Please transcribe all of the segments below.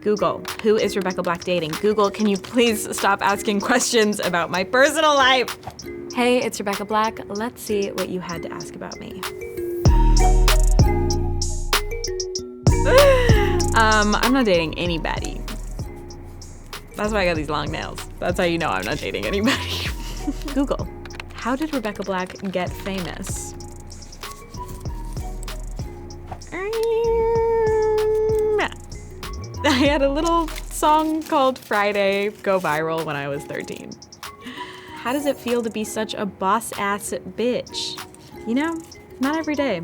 Google, who is Rebecca Black dating? Google, can you please stop asking questions about my personal life? Hey, it's Rebecca Black. Let's see what you had to ask about me. I'm not dating anybody. That's why I got these long nails. That's how you know I'm not dating anybody. Google, how did Rebecca Black get famous? I had a little song called Friday go viral when I was 13. How does it feel to be such a boss-ass bitch? You know, not every day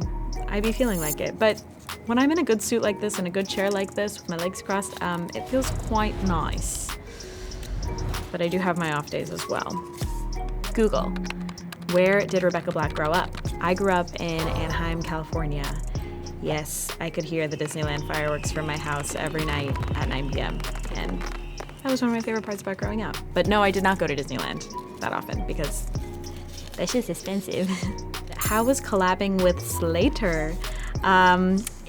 I be feeling like it, but when I'm in a good suit like this and a good chair like this with my legs crossed, it feels quite nice. But I do have my off days as well. Google, where did Rebecca Black grow up? I grew up in Anaheim, California. Yes, I could hear the Disneyland fireworks from my house every night at 9 p.m. And that was one of my favorite parts about growing up. But no, I did not go to Disneyland that often because that's just expensive. How was collabing with Slater?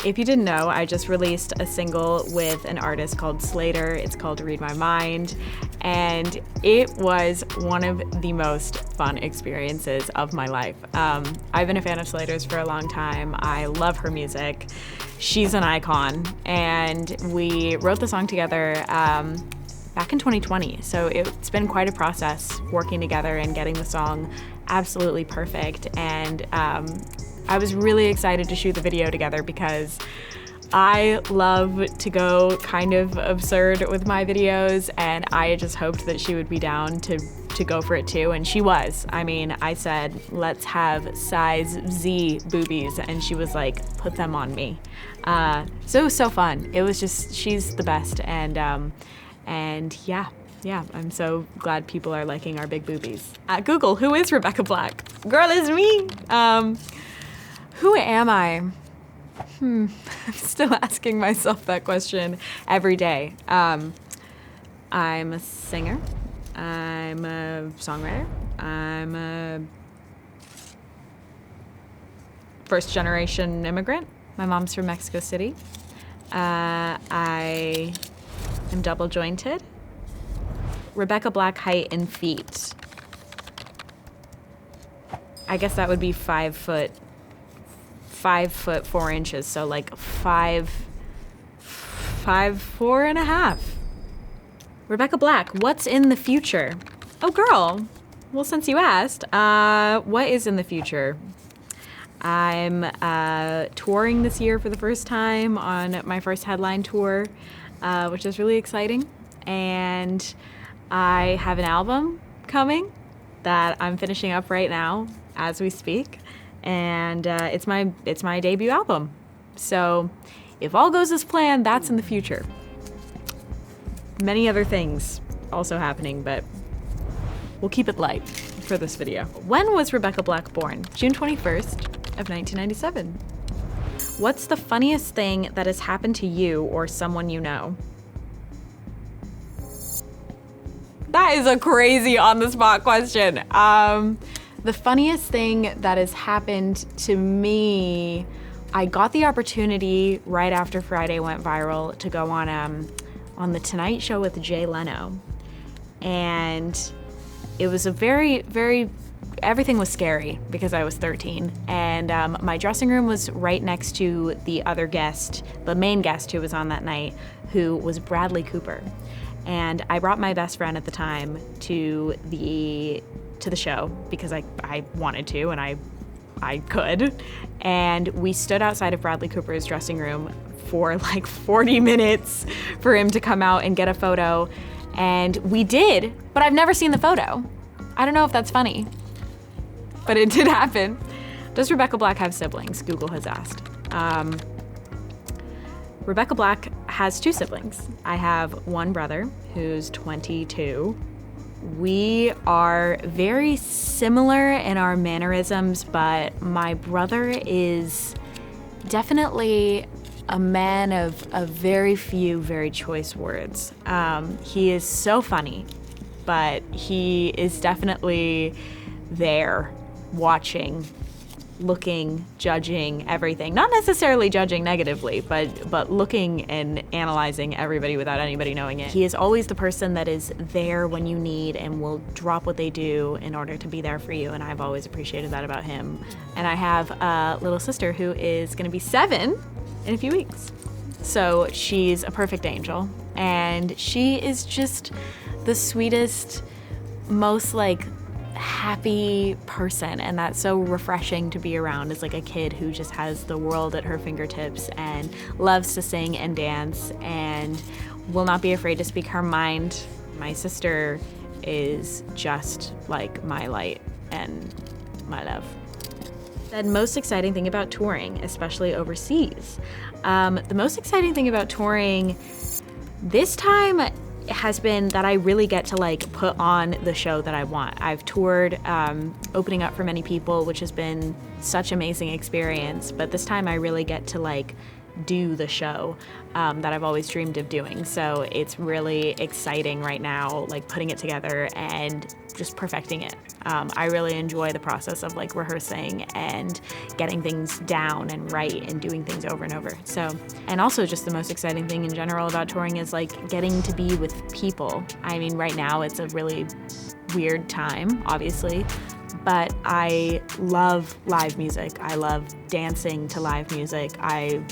If you didn't know, I just released a single with an artist called Slater. It's called Read My Mind. And it was one of the most fun experiences of my life. I've been a fan of Slater's for a long time. I love her music. She's an icon. And we wrote the song together back in 2020. So it's been quite a process working together and getting the song absolutely perfect. And I was really excited to shoot the video together because I love to go kind of absurd with my videos, and I just hoped that she would be down to go for it too, and she was. I mean, I said, let's have size Z boobies, and she was like, put them on me. So it was so fun. It was just, she's the best, and yeah, I'm so glad people are liking our big boobies. At Google, who is Rebecca Black? Girl, it's me. Who am I? I'm still asking myself that question every day. I'm a singer. I'm a songwriter. I'm a first-generation immigrant. My mom's from Mexico City. I am double-jointed. Rebecca Black height and feet. I guess that would be 5 foot 4 inches, so like 4.5. Rebecca Black, what's in the future? Oh girl, well since you asked, what is in the future? I'm touring this year for the first time on my first headline tour, which is really exciting, and I have an album coming that I'm finishing up right now as we speak. And it's my debut album. So if all goes as planned, that's in the future. Many other things also happening, but we'll keep it light for this video. When was Rebecca Black born? June 21st of 1997. What's the funniest thing that has happened to you or someone you know? That is a crazy on-the-spot question. The funniest thing that has happened to me, I got the opportunity right after Friday went viral to go on The Tonight Show with Jay Leno. And it was a very, everything was scary because I was 13. And my dressing room was right next to the other guest, the main guest who was on that night, who was Bradley Cooper. And I brought my best friend at the time to the show because I wanted to and I could. And we stood outside of Bradley Cooper's dressing room for like 40 minutes for him to come out and get a photo. And we did, but I've never seen the photo. I don't know if that's funny, but it did happen. Does Rebecca Black have siblings? Google has asked. Rebecca Black has 2 siblings. I have one brother who's 22. We are very similar in our mannerisms, but my brother is definitely a man of very few, very choice words. He is so funny, but he is definitely there watching looking, judging everything. Not necessarily judging negatively, but looking and analyzing everybody without anybody knowing it. He is always the person that is there when you need and will drop what they do in order to be there for you, and I've always appreciated that about him. And I have a little sister who is gonna be 7 in a few weeks. So she's a perfect angel, and she is just the sweetest, most like happy person, and that's so refreshing to be around as like a kid who just has the world at her fingertips and loves to sing and dance and will not be afraid to speak her mind. My sister is just like my light and my love. The most exciting thing about touring, especially overseas. The most exciting thing about touring this time has been that I really get to like put on the show that I want. I've toured opening up for many people, which has been such amazing experience, but this time I really get to like do the show that I've always dreamed of doing. So it's really exciting right now, like putting it together and just perfecting it. I really enjoy the process of like rehearsing and getting things down and right and doing things over and over. So, and also just the most exciting thing in general about touring is like getting to be with people. I mean, right now it's a really weird time, obviously, but I love live music. I love dancing to live music. I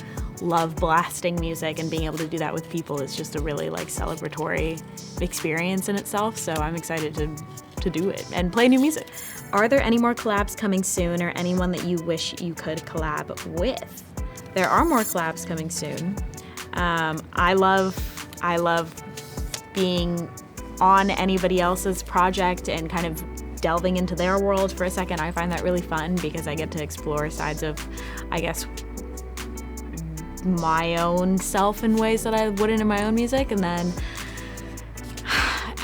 love blasting music, and being able to do that with people is just a really like celebratory experience in itself. So I'm excited to do it and play new music. Are there any more collabs coming soon, or anyone that you wish you could collab with? There are more collabs coming soon. I love being on anybody else's project and kind of delving into their world for a second. I find that really fun because I get to explore sides of, I guess, my own self in ways that I wouldn't in my own music. And then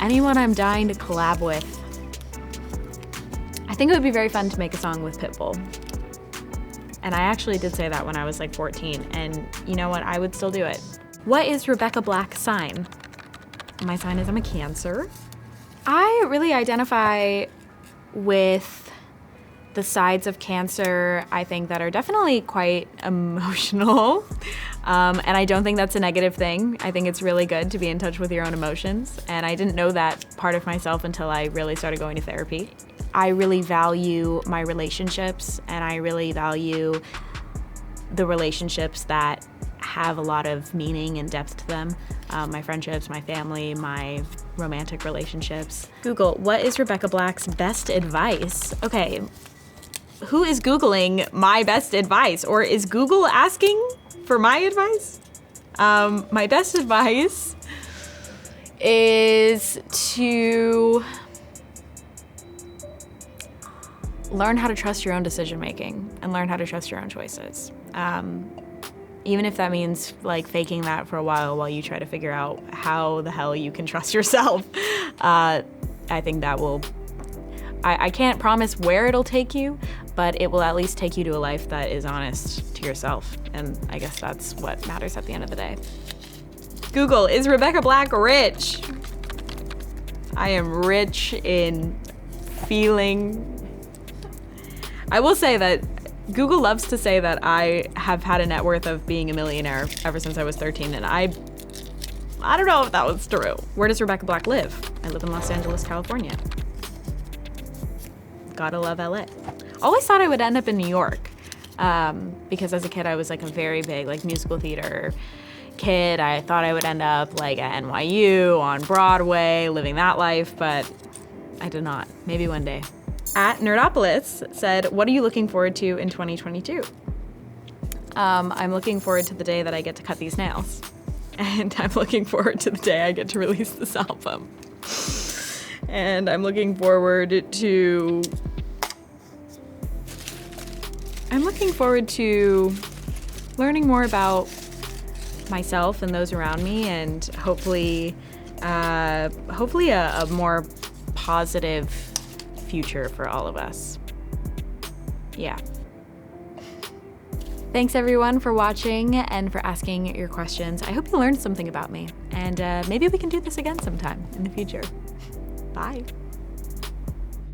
anyone I'm dying to collab with, I think it would be very fun to make a song with Pitbull. And I actually did say that when I was like 14, and you know what, I would still do it. What is Rebecca Black's sign? My sign is I'm a Cancer. I really identify with the sides of Cancer, I think, that are definitely quite emotional. And I don't think that's a negative thing. I think it's really good to be in touch with your own emotions. And I didn't know that part of myself until I really started going to therapy. I really value my relationships, and I really value the relationships that have a lot of meaning and depth to them. My friendships, my family, my romantic relationships. Google, what is Rebecca Black's best advice? Okay, who is Googling my best advice? Or is Google asking for my advice? My best advice is to learn how to trust your own decision making and learn how to trust your own choices. Even if that means like faking that for a while you try to figure out how the hell you can trust yourself. I think that will, I can't promise where it'll take you, but it will at least take you to a life that is honest to yourself. And I guess that's what matters at the end of the day. Google, is Rebecca Black rich? I am rich in feeling. I will say that Google loves to say that I have had a net worth of being a millionaire ever since I was 13, and I don't know if that was true. Where does Rebecca Black live? I live in Los Angeles, California. Gotta love LA. Always thought I would end up in New York, because as a kid I was like a very big like musical theater kid. I thought I would end up like at NYU, on Broadway, living that life, but I did not. Maybe one day. At Nerdopolis said, what are you looking forward to in 2022? I'm looking forward to the day that I get to cut these nails. And I'm looking forward to the day I get to release this album. And I'm looking forward to learning more about myself and those around me, and hopefully a more positive future for all of us. Yeah. Thanks everyone for watching and for asking your questions. I hope you learned something about me, and maybe we can do this again sometime in the future. Bye.